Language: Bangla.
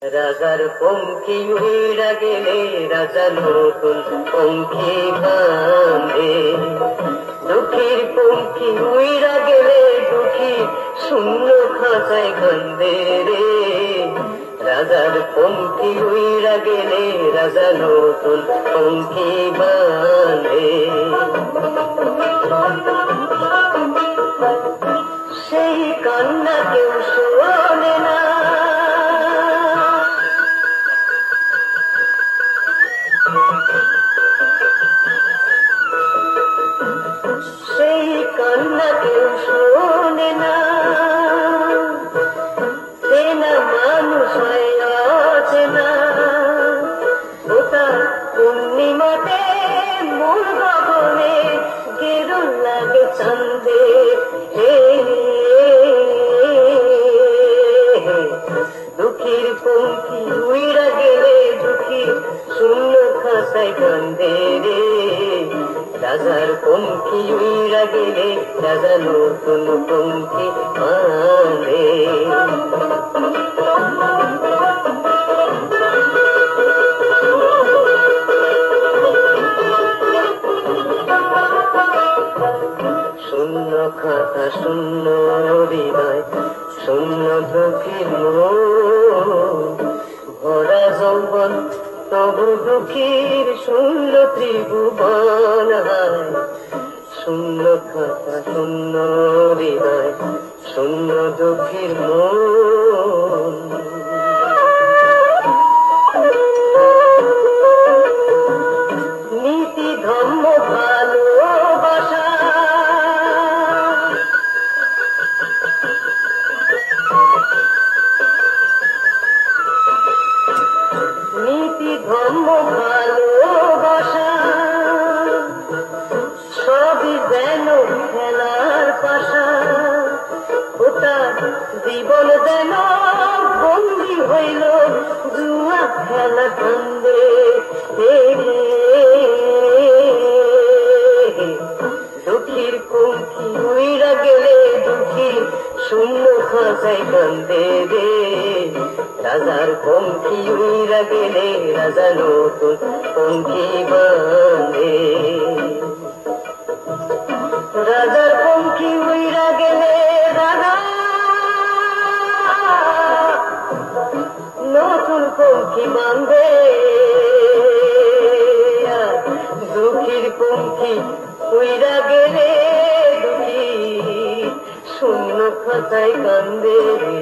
রাজার পঙ্খী উইড়া গেলে রাজা নতুন পঙ্খী বাঁধে। দুঃখীর পঙ্খী উইড়া গেলে দুঃখী শূন্য খাঁচায় কান্দে রে। রাজার পঙ্খী উইড়া গেলে রাজা নতুন পঙ্খী বাঁধে। সেই কান্না কেউ শোনে না, সেই কান্না কেউ শোনে না। সে না মানুষ আছে না, ওটা পূর্ণিমাতে মোর গগনে গেরুল লাগে চাঁদে। দুঃখীর পঙ্খী উইড়া গেলে দুঃখী শূন্য খাঁচায় কান্দে রে। রাজার পঙ্খী উইড়া গেলে রাজা নতুন পঙ্খী বাঁধে। শূন্য খাতা শূন্য হৃদয় শূন্য দুঃখীর ভরা যৌবন তবু দুঃখীর শূন্য ত্রিভুবন। শূন্য খাতা শূন্য হৃদয় শূন্য দুঃখীর মন। নীতি ধর্ম ভালোবাসা নীতি ধর্ম ভালোবাসা সবই যেন খেলার পাশা। ওটা জীবন যেন বন্দী হইল জুয়া খেলা কান্দে। দুঃখীর পঙ্খী উইড়া গেলে দুঃখী শূন্য খাঁচায় কান্দে রে। রাজার পঙ্খী উইড়া গেলে রাজা নতুন পঙ্খী বাঁধে। রাজার পঙ্খী উইড়া গেলে রাজা নতুন পঙ্খী বাঁধে। দুঃখীর পঙ্খী উইড়া গেলে দুঃখী শূন্য খাঁচায় কান্দে রে।